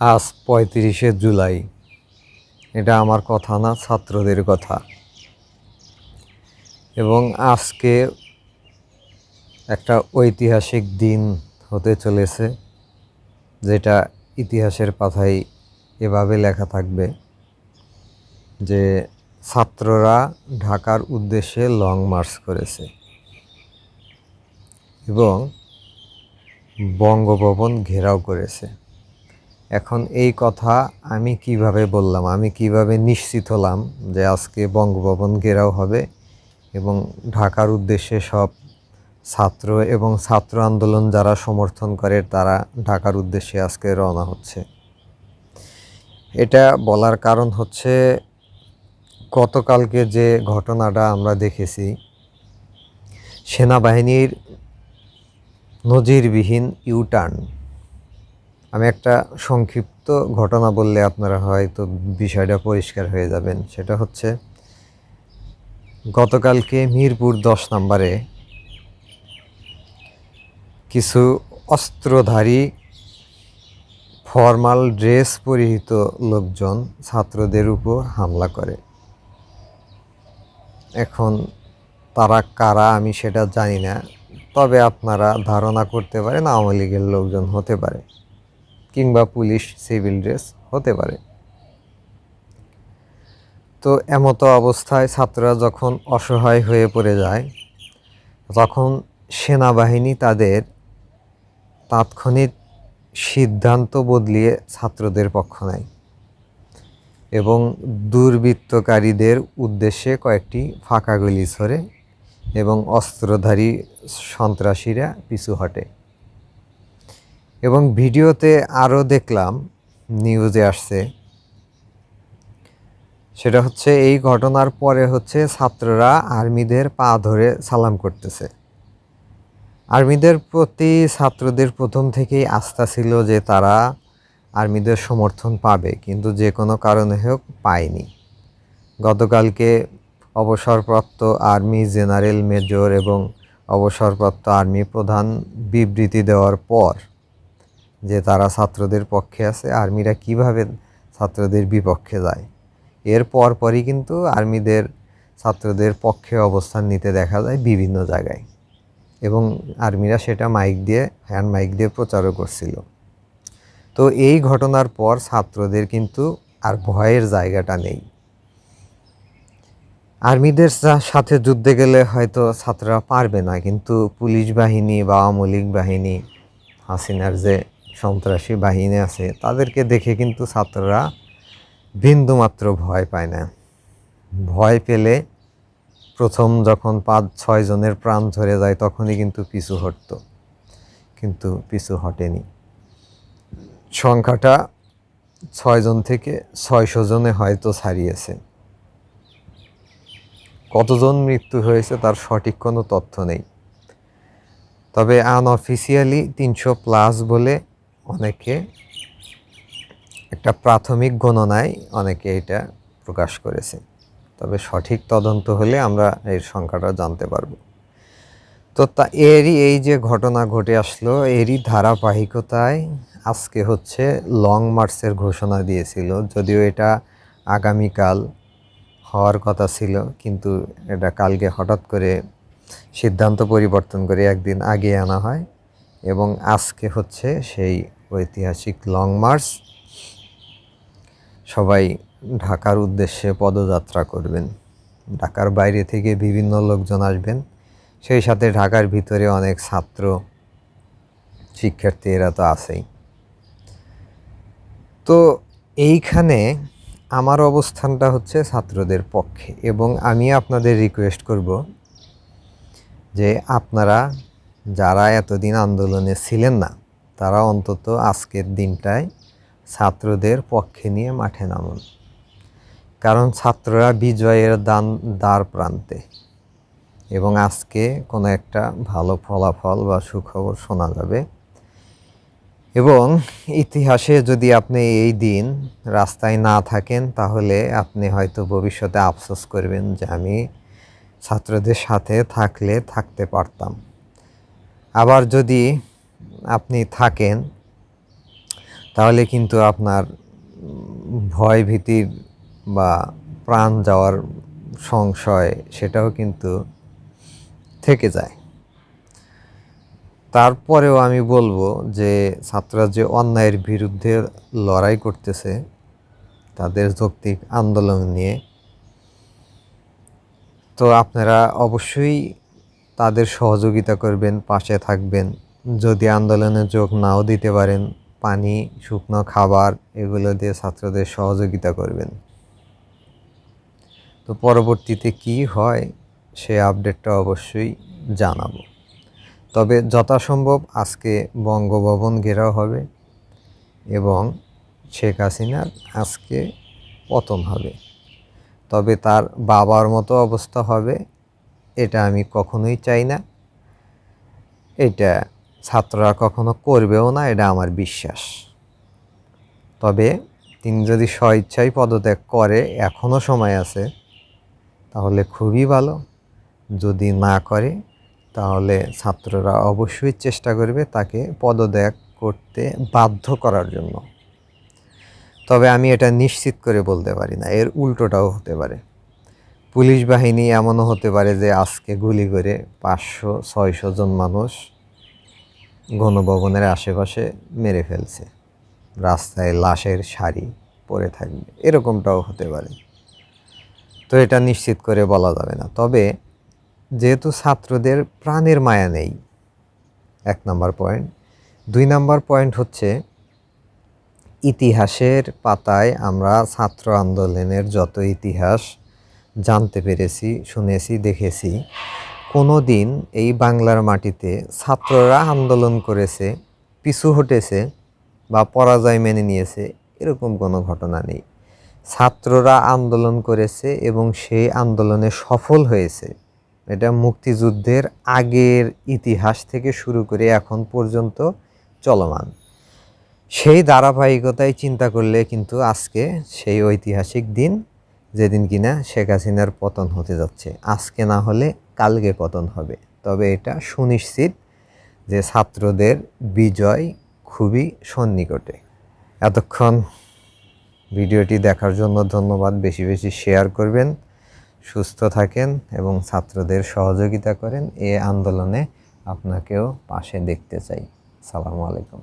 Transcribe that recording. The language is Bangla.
আজ ৩৫শে জুলাই। এটা আমার কথা না, ছাত্রদের কথা। এবং আজকে একটা ঐতিহাসিক দিন হতে চলেছে, যেটা ইতিহাসের পাতায় এভাবে লেখা থাকবে যে ছাত্ররা ঢাকার উদ্দেশ্যে লং মার্চ করেছে এবং বঙ্গভবন ঘেরাও করেছে। এখন এই কথা আমি কিভাবে বললাম, আমি কিভাবে নিশ্চিত হলাম যে আজকে বঙ্গভবন ঘেরাও হবে এবং ঢাকার উদ্দেশ্যে সব ছাত্র এবং ছাত্র আন্দোলন যারা সমর্থন করে তারা ঢাকার উদ্দেশ্যে আজকে রওনা হচ্ছে? এটা বলার কারণ হচ্ছে, গতকালকে যে ঘটনাটা আমরা দেখেছি, সেনাবাহিনীর নজিরবিহীন ইউটার্ন। আমি একটা সংক্ষিপ্ত ঘটনা বললে আপনারা হয়তো বিষয়টা পরিষ্কার হয়ে যাবেন। সেটা হচ্ছে, গতকালকে মিরপুর 10 নম্বরে কিছু অস্ত্রধারী ফর্মাল ড্রেস পরিহিত লোকজন ছাত্রদের উপর হামলা করে। এখন তারা কারা আমি সেটা জানি না, তবে আপনারা ধারণা করতে পারেন আওয়ামী লীগের লোকজন হতে পারে, কিংবা পুলিশ সিভিল ড্রেস হতে পারে। তো এমতো অবস্থায় ছাত্ররা যখন অসহায় হয়ে পড়ে যায়, তখন সেনাবাহিনী তাদের তাৎক্ষণিক সিদ্ধান্ত বদলিয়ে ছাত্রদের পক্ষ নেয় এবং দুর্বৃত্তকারীদের উদ্দেশ্যে কয়েকটি ফাঁকা গুলি ছোড়ে এবং অস্ত্রধারী সন্ত্রাসীরা পিছু হটে। এবং ভিডিওতে আরও দেখলাম, নিউজে আসছে, সেটা হচ্ছে এই ঘটনার পরে হচ্ছে ছাত্ররা আর্মিদের পা ধরে সালাম করতেছে। আর্মিদের প্রতি ছাত্রদের প্রথম থেকেই আস্থা ছিল যে তারা আর্মিদের সমর্থন পাবে, কিন্তু যে কোনো কারণে হোক পায়নি। গতকালকে অবসরপ্রাপ্ত আর্মি জেনারেল মেজর এবং অবসরপ্রাপ্ত আর্মি প্রধান বিবৃতি দেওয়ার পর যে তারা ছাত্রদের পক্ষে আছে, আর্মিরা কিভাবে ছাত্রদের বিপক্ষে যায়, এর পরপরই কিন্তু আর্মিদের ছাত্রদের পক্ষে অবস্থান নিতে দেখা যায় বিভিন্ন জায়গায়, এবং আর্মিরা সেটা হ্যান্ড মাইক দিয়ে প্রচারও করছিল। তো এই ঘটনার পর ছাত্রদের কিন্তু আর ভয়ের জায়গাটা নেই। আর্মিদের সাথে যুদ্ধে গেলে হয়তো ছাত্ররা পারবে না, কিন্তু পুলিশ বাহিনী বা আওয়ামী লীগ বাহিনী, হাসিনার যে সন্ত্রাসী বাহিনী আছে, তাদেরকে দেখে কিন্তু ছাত্ররা বিন্দুমাত্র ভয় পায় না। ভয় পেলে প্রথম যখন 5-6 জনের প্রাণ ঝরে যায় তখনই কিন্তু পিছু হটতো, কিন্তু পিছু হটেনি। সংখ্যাটা 6 জন থেকে 600 জনে হয়তো ছাড়িয়েছে। কতজন মৃত্যু হয়েছে তার সঠিক কোনো তথ্য নেই, তবে আনঅফিসিয়ালি 300+ বলে অনেকে একটা প্রাথমিক গণনায় অনেকে এটা প্রকাশ করেছে। তবে সঠিক তদন্ত হলে আমরা এর সংখ্যাটা জানতে পারব। তো এরই এই যে ঘটনা ঘটে আসলো, এরই ধারাবাহিকতায় আজকে হচ্ছে লং মার্চের ঘোষণা দিয়েছিল। যদিও এটা আগামীকাল হওয়ার কথা ছিল, কিন্তু এটা কালকে হঠাৎ করে সিদ্ধান্ত পরিবর্তন করে একদিন আগে আনা হয় এবং আজকে হচ্ছে সেই ঐতিহাসিক লং মার্চ। সবাই ঢাকার উদ্দেশ্যে পদযাত্রা করবেন। ঢাকার বাইরে থেকে বিভিন্ন লোকজন আসবেন, সেই সাথে ঢাকার ভিতরে অনেক ছাত্র শিক্ষার্থী এরা তো আছেই। তো এইখানে আমার অবস্থানটা হচ্ছে ছাত্রদের পক্ষে, এবং আমি আপনাদের রিকোয়েস্ট করব যে আপনারা যারা এতদিন আন্দোলনে ছিলেন না, তারা অন্তত আজকের দিনটায় ছাত্রদের পক্ষে নিয়ে মাঠে নামুন। কারণ ছাত্ররা বিজয়ের দ্বার প্রান্তে, এবং আজকে কোনো একটা ভালো ফলাফল বা সুখবর শোনা যাবে। এবং ইতিহাসে যদি আপনি এই দিন রাস্তায় না থাকেন, তাহলে আপনি হয়তো ভবিষ্যতে আফসোস করবেন যে আমি ছাত্রদের সাথে থাকলে থাকতে পারতাম। আবার যদি আপনি থাকেন, তাহলে কিন্তু আপনার ভয় ভীতির বা প্রাণ যাওয়ার সংশয় সেটাও কিন্তু থেকে যায়। তারপরেও আমি বলবো যে ছাত্ররা যে অন্যায়ের বিরুদ্ধে লড়াই করতেছে তাদের যৌক্তিক আন্দোলন নিয়ে, তো আপনারা অবশ্যই তাদের সহযোগিতা করবেন, পাশে থাকবেন। যদি আন্দোলনে যোগ নাও দিতে পারেন, পানি, শুকনো খাবার এগুলো দিয়ে ছাত্রদের সহযোগিতা করবেন। তো পরবর্তীতে কি হয় সে আপডেটটা অবশ্যই জানাবো। তবে যথাসম্ভব আজকে বঙ্গভবন ঘেরাও হবে এবং শেখ হাসিনার আজকে পতন হবে। তবে তার বাবার মতো অবস্থা হবে এটা আমি কখনোই চাই না, এটা ছাত্ররা কখনো করবেও না, এটা আমার বিশ্বাস। তবে তিনি যদি স্বইচ্ছায় পদত্যাগ করে, এখনও সময় আছে, তাহলে খুবই ভালো। যদি না করে তাহলে ছাত্ররা অবশ্যই চেষ্টা করবে তাকে পদত্যাগ করতে বাধ্য করার জন্য। তবে আমি এটা নিশ্চিত করে বলতে পারি না, এর উল্টোটাও হতে পারে। পুলিশ বাহিনী এমনও হতে পারে যে আজকে গুলি করে 500-600 জন মানুষ গণভবনের আশেপাশে মেরে ফেলছে, রাস্তায় লাশের সারি পড়ে থাকবে, এরকমটাও হতে পারে। তো এটা নিশ্চিত করে বলা যাবে না। তবে যেহেতু ছাত্রদের প্রাণের মায়া নেই, 1 নম্বর পয়েন্ট। 2 নম্বর পয়েন্ট হচ্ছে ইতিহাসের পাতায় আমরা ছাত্র আন্দোলনের যত ইতিহাস জানতে পেরেছি, শুনেছি, দেখেছি, কোনো দিন এই বাংলার মাটিতে ছাত্ররা আন্দোলন করেছে, পিছু হটেছে বা পরাজয় মেনে নিয়েছে, এরকম কোনো ঘটনা নেই। ছাত্ররা আন্দোলন করেছে এবং সেই আন্দোলনে সফল হয়েছে। এটা মুক্তিযুদ্ধের আগের ইতিহাস থেকে শুরু করে এখন পর্যন্ত চলমান। সেই ধারাবাহিকতায় চিন্তা করলে কিন্তু আজকে সেই ঐতিহাসিক দিন, যেদিন কিনা শেখ হাসিনার পতন হতে যাচ্ছে। আজকে না হলে কালকে পতন হবে। তবে এটা সুনিশ্চিত যে ছাত্রদের বিজয় খুবই সন্নিকটে। এতক্ষণ ভিডিওটি দেখার জন্য ধন্যবাদ। বেশি বেশি শেয়ার করবেন, সুস্থ থাকেন এবং ছাত্রদের সহযোগিতা করেন। এই আন্দোলনে আপনাকেও পাশে দেখতে চাই। আসসালামু আলাইকুম।